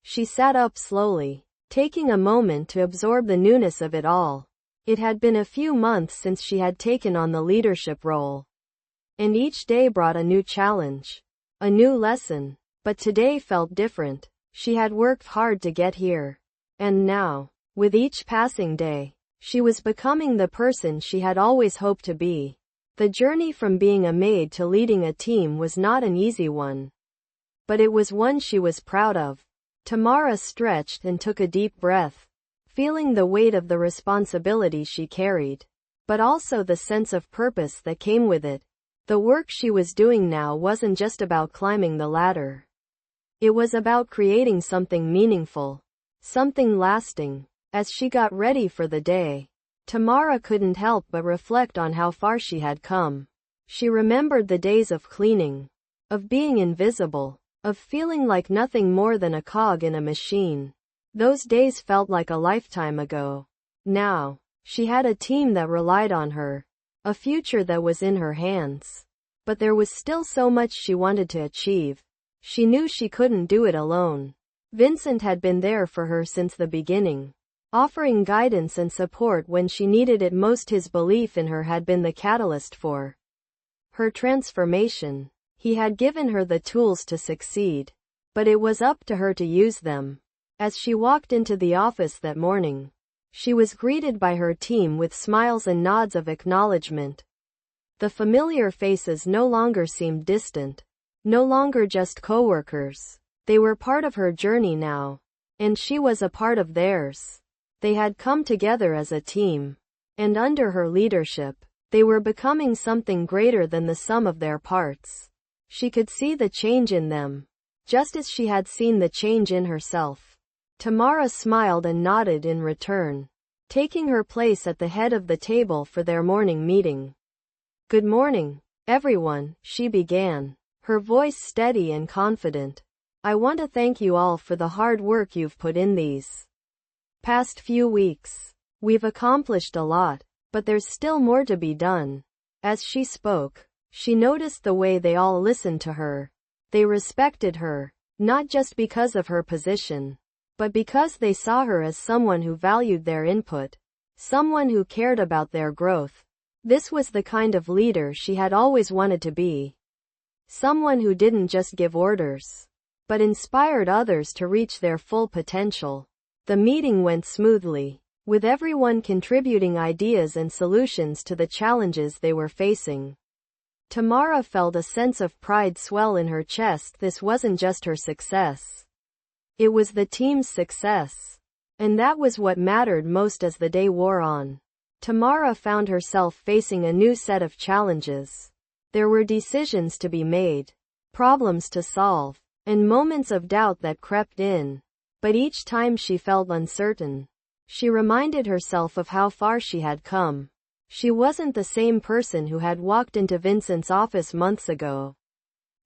S2: She sat up slowly, taking a moment to absorb the newness of it all. It had been a few months since she had taken on the leadership role. And each day brought a new challenge, a new lesson. But today felt different. She had worked hard to get here. And now, with each passing day, she was becoming the person she had always hoped to be. The journey from being a maid to leading a team was not an easy one. But it was one she was proud of. Tamara stretched and took a deep breath, feeling the weight of the responsibility she carried, but also the sense of purpose that came with it. The work she was doing now wasn't just about climbing the ladder. It was about creating something meaningful, something lasting. As she got ready for the day, Tamara couldn't help but reflect on how far she had come. She remembered the days of cleaning, of being invisible, of feeling like nothing more than a cog in a machine. Those days felt like a lifetime ago. Now, she had a team that relied on her, a future that was in her hands. But there was still so much she wanted to achieve. She knew she couldn't do it alone. Vincent had been there for her since the beginning, offering guidance and support when she needed it most. His belief in her had been the catalyst for her transformation. He had given her the tools to succeed, but it was up to her to use them. As she walked into the office that morning, she was greeted by her team with smiles and nods of acknowledgement. The familiar faces no longer seemed distant, no longer just coworkers. They were part of her journey now, and she was a part of theirs. They had come together as a team, and under her leadership, they were becoming something greater than the sum of their parts. She could see the change in them, just as she had seen the change in herself. Tamara smiled and nodded in return, taking her place at the head of the table for their morning meeting. "Good morning, everyone," she began, her voice steady and confident. "I want to thank you all for the hard work you've put in these past few weeks. We've accomplished a lot, but there's still more to be done." As she spoke, she noticed the way they all listened to her. They respected her, not just because of her position, but because they saw her as someone who valued their input, someone who cared about their growth. This was the kind of leader she had always wanted to be. Someone who didn't just give orders, but inspired others to reach their full potential. The meeting went smoothly, with everyone contributing ideas and solutions to the challenges they were facing. Tamara felt a sense of pride swell in her chest. This wasn't just her success. It was the team's success. And that was what mattered most as the day wore on. Tamara found herself facing a new set of challenges. There were decisions to be made, problems to solve, and moments of doubt that crept in. But each time she felt uncertain, she reminded herself of how far she had come. She wasn't the same person who had walked into Vincent's office months ago.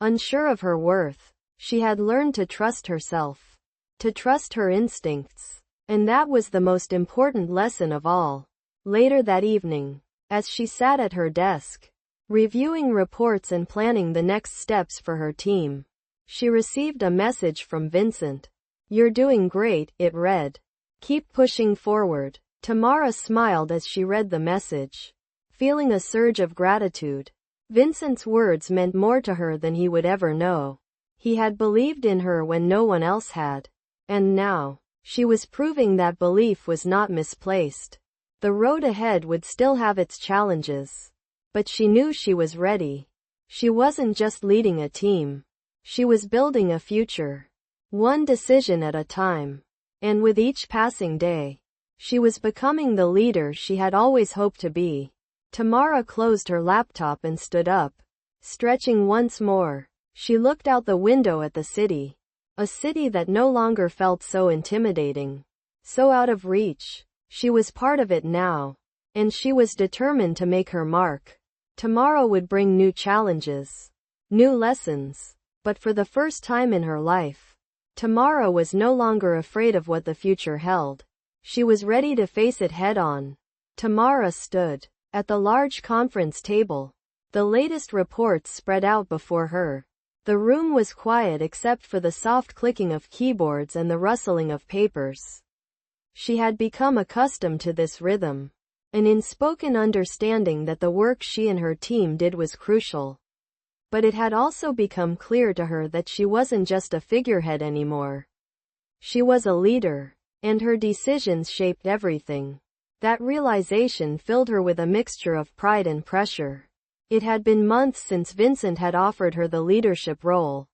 S2: Unsure of her worth, she had learned to trust herself, to trust her instincts. And that was the most important lesson of all. Later that evening, as she sat at her desk, reviewing reports and planning the next steps for her team, she received a message from Vincent. "You're doing great," it read. "Keep pushing forward." Tamara smiled as she read the message, feeling a surge of gratitude. Vincent's words meant more to her than he would ever know. He had believed in her when no one else had. And now, she was proving that belief was not misplaced. The road ahead would still have its challenges. But she knew she was ready. She wasn't just leading a team. She was building a future. One decision at a time. And with each passing day, she was becoming the leader she had always hoped to be. Tamara closed her laptop and stood up. Stretching once more, she looked out the window at the city. A city that no longer felt so intimidating, so out of reach. She was part of it now, and she was determined to make her mark. Tomorrow would bring new challenges, new lessons, but for the first time in her life, Tamara was no longer afraid of what the future held. She was ready to face it head-on. Tamara stood at the large conference table. The latest reports spread out before her. The room was quiet except for the soft clicking of keyboards and the rustling of papers. She had become accustomed to this rhythm, an unspoken understanding that the work she and her team did was crucial. But it had also become clear to her that she wasn't just a figurehead anymore. She was a leader. And her decisions shaped everything. That realization filled her with a mixture of pride and pressure. It had been months since Vincent had offered her the leadership role.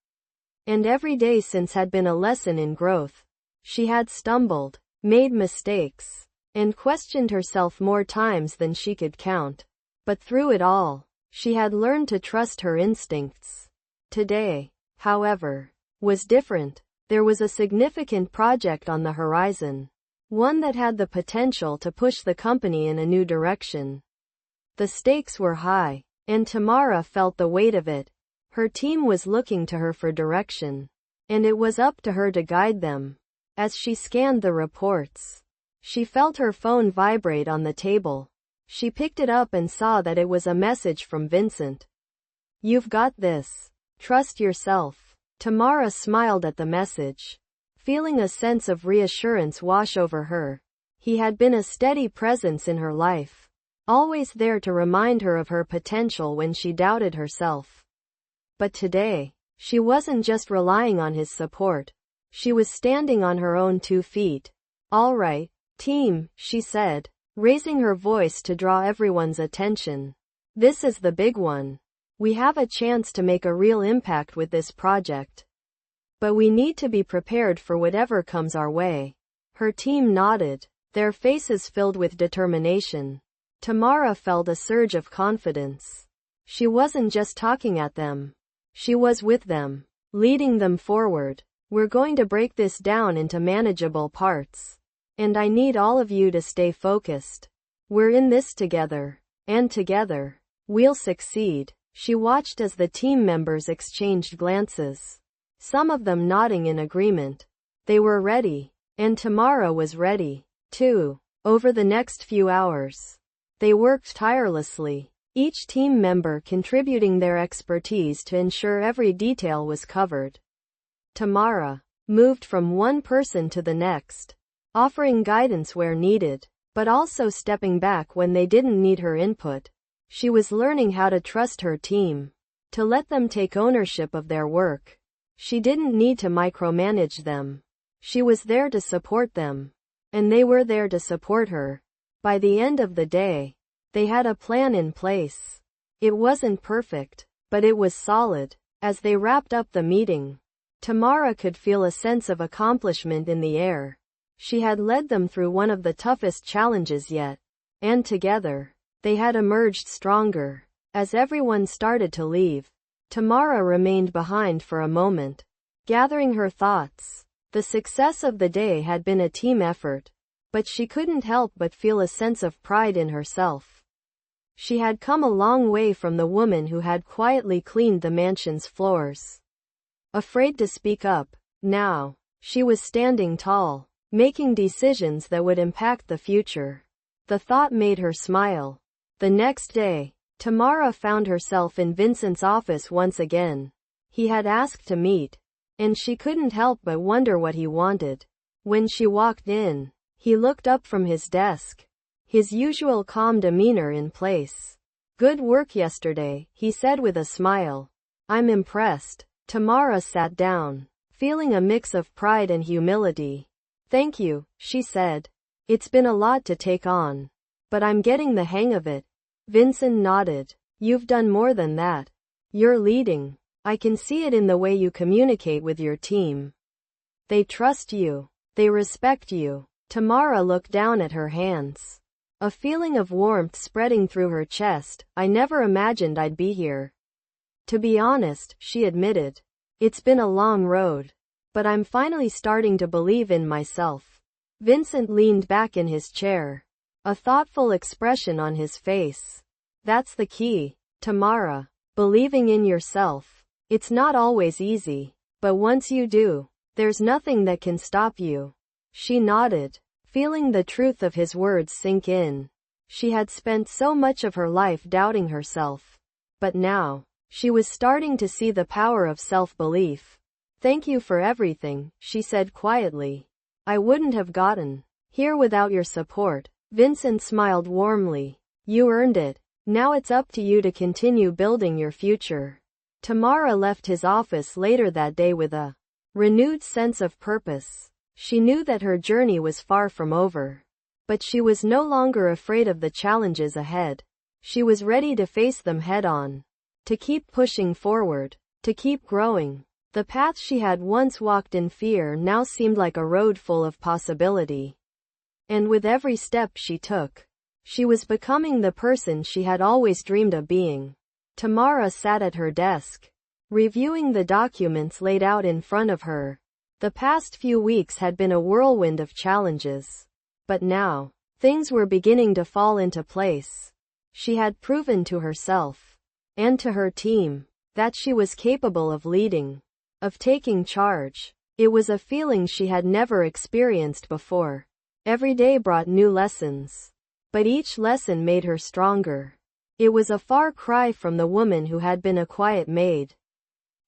S2: And every day since had been a lesson in growth. She had stumbled, made mistakes, and questioned herself more times than she could count. But through it all, she had learned to trust her instincts. Today, however, was different. There was a significant project on the horizon. One that had the potential to push the company in a new direction. The stakes were high, and Tamara felt the weight of it. Her team was looking to her for direction, and it was up to her to guide them. As she scanned the reports, she felt her phone vibrate on the table. She picked it up and saw that it was a message from Vincent. "You've got this. Trust yourself." Tamara smiled at the message, feeling a sense of reassurance wash over her. He had been a steady presence in her life, always there to remind her of her potential when she doubted herself. But today, she wasn't just relying on his support. She was standing on her own 2 feet. "All right, team," she said, raising her voice to draw everyone's attention. "This is the big one. We have a chance to make a real impact with this project. But we need to be prepared for whatever comes our way." Her team nodded, their faces filled with determination. Tamara felt a surge of confidence. She wasn't just talking at them. She was with them, leading them forward. "We're going to break this down into manageable parts. And I need all of you to stay focused. We're in this together. And together, we'll succeed." She watched as the team members exchanged glances, some of them nodding in agreement. They were ready, and Tamara was ready, too. Over the next few hours, they worked tirelessly, each team member contributing their expertise to ensure every detail was covered. Tamara moved from one person to the next, offering guidance where needed, but also stepping back when they didn't need her input. She was learning how to trust her team, to let them take ownership of their work. She didn't need to micromanage them. She was there to support them. And they were there to support her. By the end of the day, they had a plan in place. It wasn't perfect, but it was solid. As they wrapped up the meeting, Tamara could feel a sense of accomplishment in the air. She had led them through one of the toughest challenges yet. And together, they had emerged stronger. As everyone started to leave, Tamara remained behind for a moment, gathering her thoughts. The success of the day had been a team effort, but she couldn't help but feel a sense of pride in herself. She had come a long way from the woman who had quietly cleaned the mansion's floors. Afraid to speak up, now, she was standing tall, making decisions that would impact the future. The thought made her smile. The next day, Tamara found herself in Vincent's office once again. He had asked to meet, and she couldn't help but wonder what he wanted. When she walked in, he looked up from his desk, his usual calm demeanor in place. "Good work yesterday," he said with a smile. "I'm impressed." Tamara sat down, feeling a mix of pride and humility. "Thank you," she said. "It's been a lot to take on, but I'm getting the hang of it." Vincent nodded. "You've done more than that. You're leading. I can see it in the way you communicate with your team. They trust you. They respect you." Tamara looked down at her hands, a feeling of warmth spreading through her chest. "I never imagined I'd be here. To be honest," she admitted. "It's been a long road, but I'm finally starting to believe in myself." Vincent leaned back in his chair, a thoughtful expression on his face. "That's the key, Tamara. Believing in yourself. It's not always easy, but once you do, there's nothing that can stop you." She nodded, feeling the truth of his words sink in. She had spent so much of her life doubting herself, but now, she was starting to see the power of self-belief. "Thank you for everything," she said quietly. "I wouldn't have gotten here without your support." Vincent smiled warmly. "You earned it. Now it's up to you to continue building your future." Tamara left his office later that day with a renewed sense of purpose. She knew that her journey was far from over, but she was no longer afraid of the challenges ahead. She was ready to face them head-on, to keep pushing forward, to keep growing. The path she had once walked in fear now seemed like a road full of possibility. And with every step she took, she was becoming the person she had always dreamed of being. Tamara sat at her desk, reviewing the documents laid out in front of her. The past few weeks had been a whirlwind of challenges. But now, things were beginning to fall into place. She had proven to herself, and to her team, that she was capable of leading, of taking charge. It was a feeling she had never experienced before. Every day brought new lessons, but each lesson made her stronger. It was a far cry from the woman who had been a quiet maid,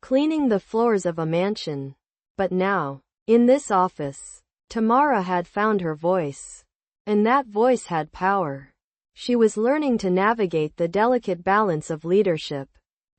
S2: cleaning the floors of a mansion. But now, in this office, Tamara had found her voice. And that voice had power. She was learning to navigate the delicate balance of leadership.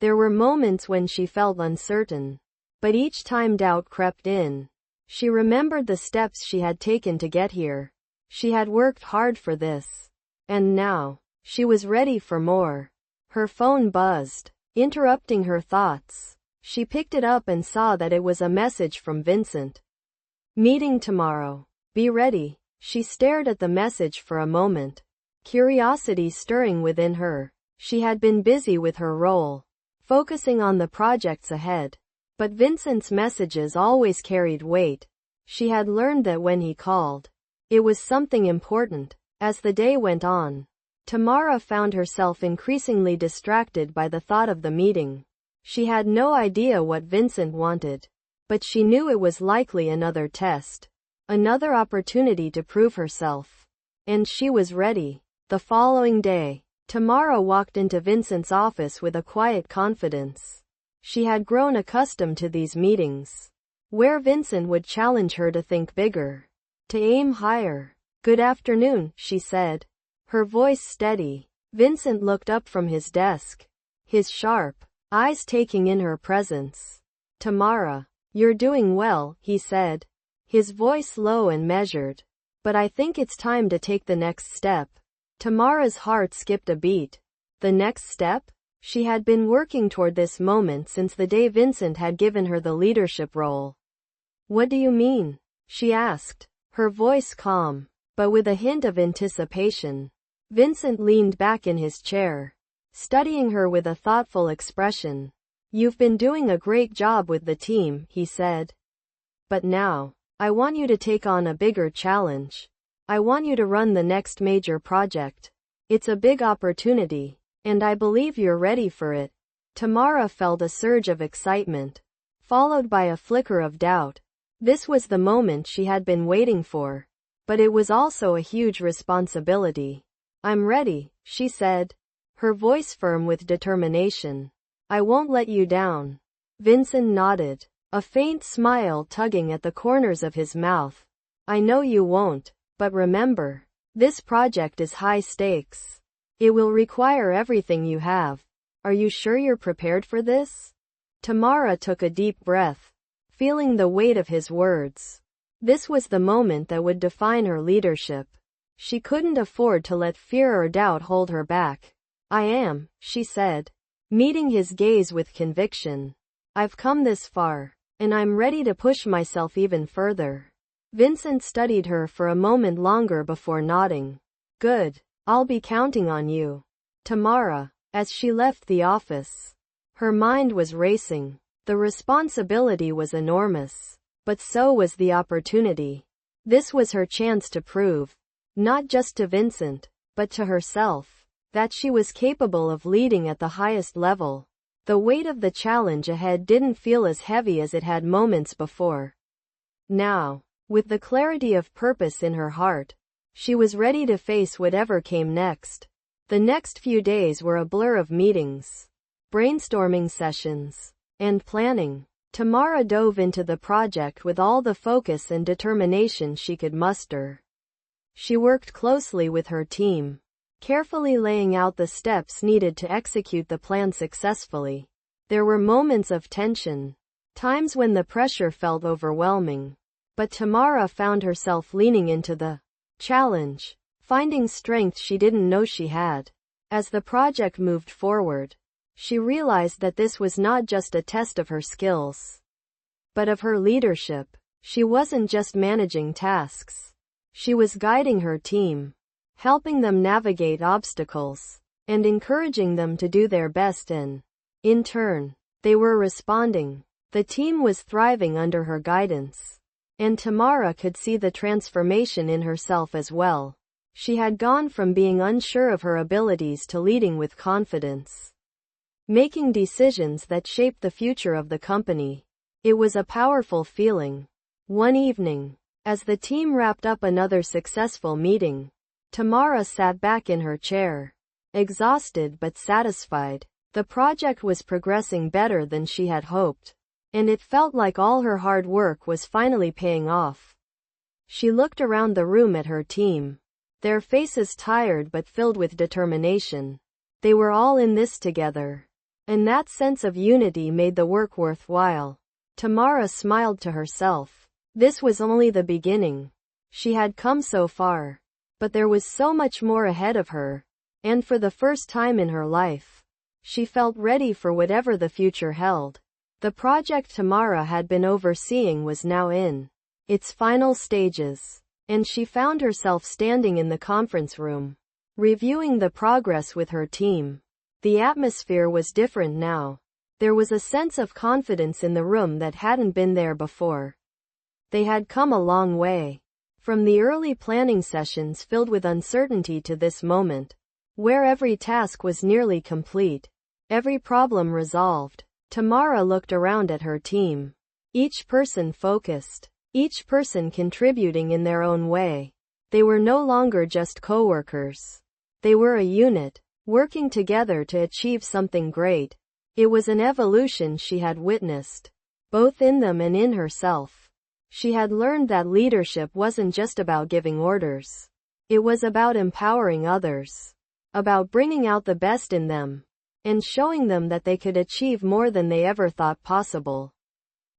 S2: There were moments when she felt uncertain. But each time doubt crept in, she remembered the steps she had taken to get here. She had worked hard for this. And now, she was ready for more. Her phone buzzed, interrupting her thoughts. She picked it up and saw that it was a message from Vincent. "Meeting tomorrow. Be ready." She stared at the message for a moment, curiosity stirring within her. She had been busy with her role, focusing on the projects ahead. But Vincent's messages always carried weight. She had learned that when he called, it was something important. As the day went on, Tamara found herself increasingly distracted by the thought of the meeting. She had no idea what Vincent wanted, but she knew it was likely another test, another opportunity to prove herself. And she was ready. The following day, Tamara walked into Vincent's office with a quiet confidence. She had grown accustomed to these meetings, where Vincent would challenge her to think bigger, to aim higher. "Good afternoon," she said, her voice steady. Vincent looked up from his desk, his sharp, eyes taking in her presence. Tamara, you're doing well, he said, his voice low and measured. But I think it's time to take the next step. Tamara's heart skipped a beat. The next step? She had been working toward this moment since the day Vincent had given her the leadership role. What do you mean? She asked, her voice calm, but with a hint of anticipation. Vincent leaned back in his chair, studying her with a thoughtful expression. You've been doing a great job with the team, he said. But now, I want you to take on a bigger challenge. I want you to run the next major project. It's a big opportunity, and I believe you're ready for it. Tamara felt a surge of excitement, followed by a flicker of doubt. This was the moment she had been waiting for. But it was also a huge responsibility. I'm ready, she said, her voice firm with determination. I won't let you down. Vincent nodded, a faint smile tugging at the corners of his mouth. I know you won't, but remember, this project is high stakes. It will require everything you have. Are you sure you're prepared for this? Tamara took a deep breath, feeling the weight of his words. This was the moment that would define her leadership. She couldn't afford to let fear or doubt hold her back. I am, she said, meeting his gaze with conviction. I've come this far, and I'm ready to push myself even further. Vincent studied her for a moment longer before nodding. Good. I'll be counting on you. Tamara, as she left the office, her mind was racing. The responsibility was enormous, but so was the opportunity. This was her chance to prove, not just to Vincent, but to herself, that she was capable of leading at the highest level. The weight of the challenge ahead didn't feel as heavy as it had moments before. Now, with the clarity of purpose in her heart, she was ready to face whatever came next. The next few days were a blur of meetings, brainstorming sessions, and planning. Tamara dove into the project with all the focus and determination she could muster. She worked closely with her team, carefully laying out the steps needed to execute the plan successfully. There were moments of tension, times when the pressure felt overwhelming. But Tamara found herself leaning into the challenge, finding strength she didn't know she had. As the project moved forward, she realized that this was not just a test of her skills, but of her leadership. She wasn't just managing tasks. She was guiding her team, helping them navigate obstacles, and encouraging them to do their best, and, in turn, they were responding. The team was thriving under her guidance, and Tamara could see the transformation in herself as well. She had gone from being unsure of her abilities to leading with confidence, making decisions that shaped the future of the company. It was a powerful feeling. One evening, as the team wrapped up another successful meeting, Tamara sat back in her chair, exhausted but satisfied. The project was progressing better than she had hoped, and it felt like all her hard work was finally paying off. She looked around the room at her team, their faces tired but filled with determination. They were all in this together, and that sense of unity made the work worthwhile. Tamara smiled to herself. This was only the beginning. She had come so far, but there was so much more ahead of her, and for the first time in her life, she felt ready for whatever the future held. The project Tamara had been overseeing was now in its final stages, and she found herself standing in the conference room, reviewing the progress with her team. The atmosphere was different now. There was a sense of confidence in the room that hadn't been there before. They had come a long way, from the early planning sessions filled with uncertainty to this moment, where every task was nearly complete, every problem resolved. Tamara looked around at her team, each person focused, each person contributing in their own way. They were no longer just coworkers. They were a unit, working together to achieve something great. It was an evolution she had witnessed, both in them and in herself. She had learned that leadership wasn't just about giving orders. It was about empowering others, about bringing out the best in them. and showing them that they could achieve more than they ever thought possible.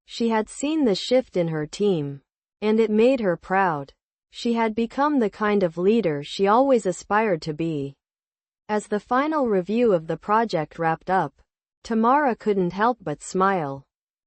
S2: She had seen the shift in her team, and it made her proud. She had become the kind of leader she always aspired to be. As the final review of the project wrapped up, Tamara couldn't help but smile.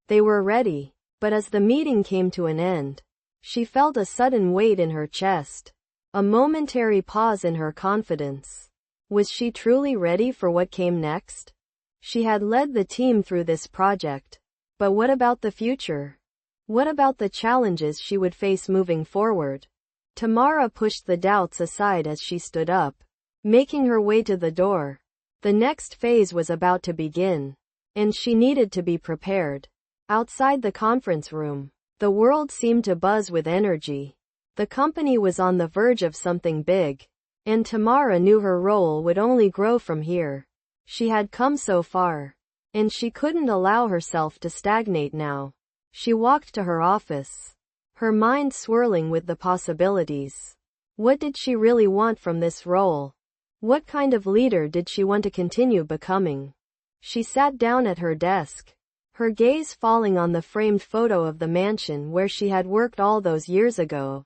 S2: They were ready, but as the meeting came to an end, she felt a sudden weight in her chest, a momentary pause in her confidence. Was she truly ready for what came next? She had led the team through this project, but what about the future? What about the challenges she would face moving forward? Tamara pushed the doubts aside as she stood up, making her way to the door. The next phase was about to begin, and she needed to be prepared. Outside the conference room, the world seemed to buzz with energy. The company was on the verge of something big, and Tamara knew her role would only grow from here. She had come so far, and she couldn't allow herself to stagnate now. She walked to her office, her mind swirling with the possibilities. What did she really want from this role? What kind of leader did she want to continue becoming? She sat down at her desk, her gaze falling on the framed photo of the mansion where she had worked all those years ago.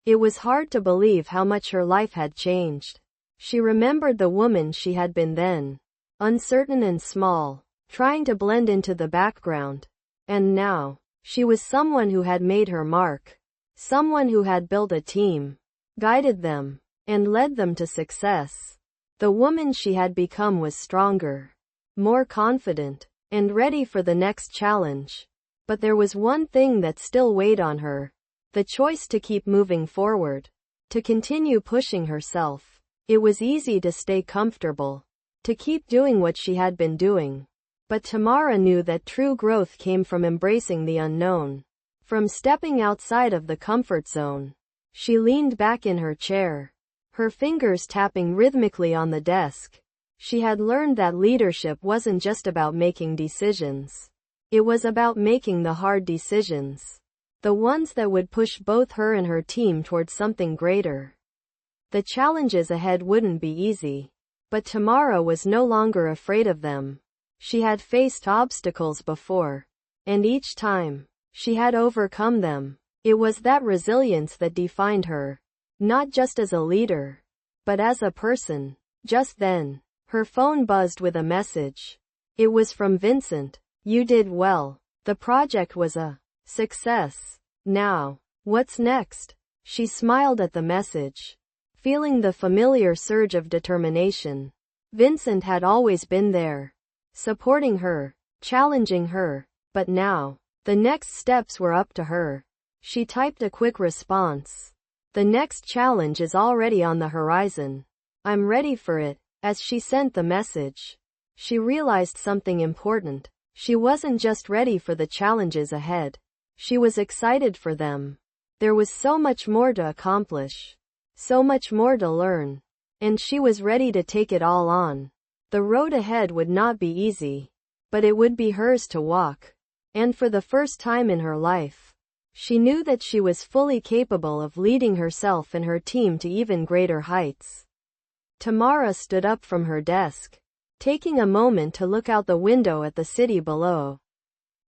S2: It was hard to believe how much her life had changed. She remembered the woman she had been then, uncertain and small, trying to blend into the background. And now, she was someone who had made her mark, someone who had built a team, guided them, and led them to success. The woman she had become was stronger, more confident, and ready for the next challenge. But there was one thing that still weighed on her. The choice to keep moving forward, to continue pushing herself. It was easy to stay comfortable, to keep doing what she had been doing. But Tamara knew that true growth came from embracing the unknown, from stepping outside of the comfort zone. She leaned back in her chair, her fingers tapping rhythmically on the desk. She had learned that leadership wasn't just about making decisions. It was about making the hard decisions, the ones that would push both her and her team towards something greater. The challenges ahead wouldn't be easy, but Tamara was no longer afraid of them. She had faced obstacles before, and each time, she had overcome them. It was that resilience that defined her, not just as a leader, but as a person. Just then, her phone buzzed with a message. It was from Vincent. "You did well. The project was a success. Now, what's next?" She smiled at the message, feeling the familiar surge of determination. Vincent had always been there, supporting her, challenging her, but now, the next steps were up to her. She typed a quick response. "The next challenge is already on the horizon. I'm ready for it." As she sent the message, she realized something important. She wasn't just ready for the challenges ahead. She was excited for them. There was so much more to accomplish, so much more to learn, and she was ready to take it all on. The road ahead would not be easy, but it would be hers to walk. And for the first time in her life, she knew that she was fully capable of leading herself and her team to even greater heights. Tamara stood up from her desk, taking a moment to look out the window at the city below.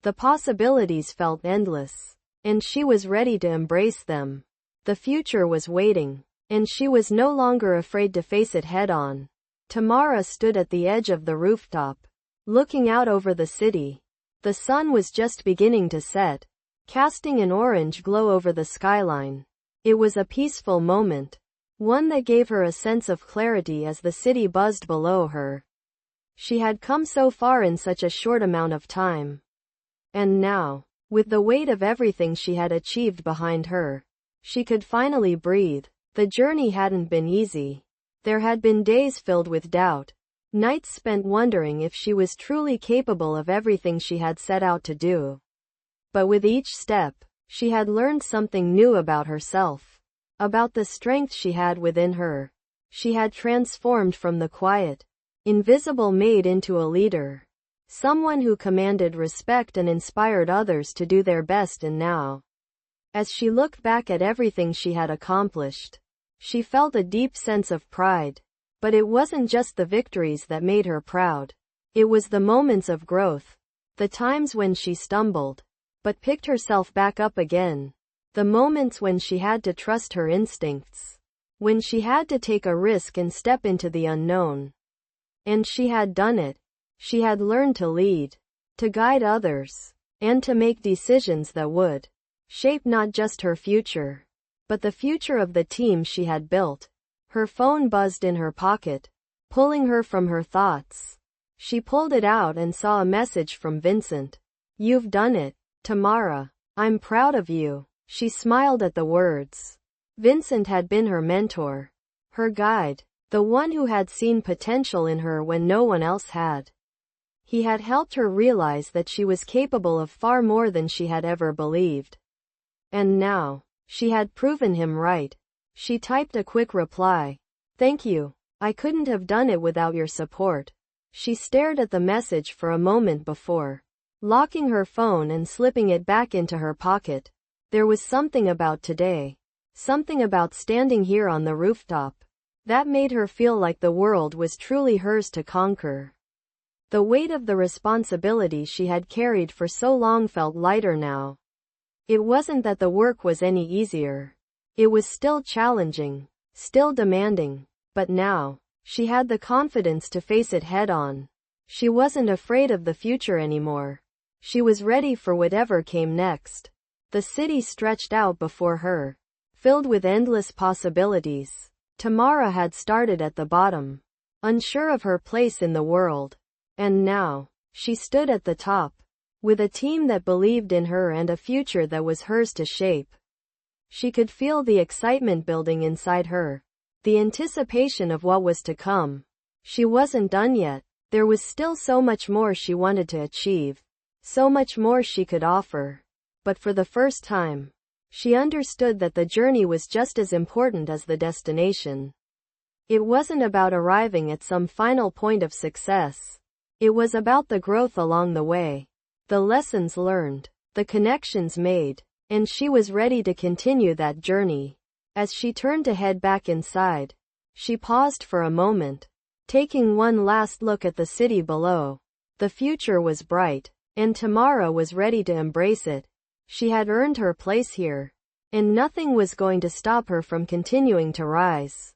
S2: The possibilities felt endless, and she was ready to embrace them. The future was waiting, and she was no longer afraid to face it head-on. Tamara stood at the edge of the rooftop, looking out over the city. The sun was just beginning to set, casting an orange glow over the skyline. It was a peaceful moment, one that gave her a sense of clarity as the city buzzed below her. She had come so far in such a short amount of time. And now, with the weight of everything she had achieved behind her, she could finally breathe. The journey hadn't been easy. There had been days filled with doubt, nights spent wondering if she was truly capable of everything she had set out to do. But with each step, she had learned something new about herself, about the strength she had within her. She had transformed from the quiet, invisible Maid into a leader, someone who commanded respect and inspired others to do their best. And now, as she looked back at everything she had accomplished, she felt a deep sense of pride. But it wasn't just the victories that made her proud. It was the moments of growth. The times when she stumbled, but picked herself back up again. The moments when she had to trust her instincts. When she had to take a risk and step into the unknown. And she had done it. She had learned to lead, to guide others, and to make decisions that would shape not just her future, but the future of the team she had built. Her phone buzzed in her pocket, pulling her from her thoughts. She pulled it out and saw a message from Vincent. "You've done it, Tamara. I'm proud of you." She smiled at the words. Vincent had been her mentor, her guide, the one who had seen potential in her when no one else had. He had helped her realize that she was capable of far more than she had ever believed. And now, she had proven him right. She typed a quick reply. "Thank you. I couldn't have done it without your support." She stared at the message for a moment before locking her phone and slipping it back into her pocket. There was something about today. Something about standing here on the rooftop that made her feel like the world was truly hers to conquer. The weight of the responsibility she had carried for so long felt lighter now. It wasn't that the work was any easier. It was still challenging, still demanding, but now, she had the confidence to face it head on. She wasn't afraid of the future anymore. She was ready for whatever came next. The city stretched out before her, filled with endless possibilities. Tamara had started at the bottom, unsure of her place in the world. And now, she stood at the top, with a team that believed in her and a future that was hers to shape. She could feel the excitement building inside her, the anticipation of what was to come. She wasn't done yet. There was still so much more she wanted to achieve, so much more she could offer. But for the first time, she understood that the journey was just as important as the destination. It wasn't about arriving at some final point of success. It was about the growth along the way, the lessons learned, the connections made, and she was ready to continue that journey. As she turned to head back inside, she paused for a moment, taking one last look at the city below. The future was bright, and Tamara was ready to embrace it. She had earned her place here, and nothing was going to stop her from continuing to rise.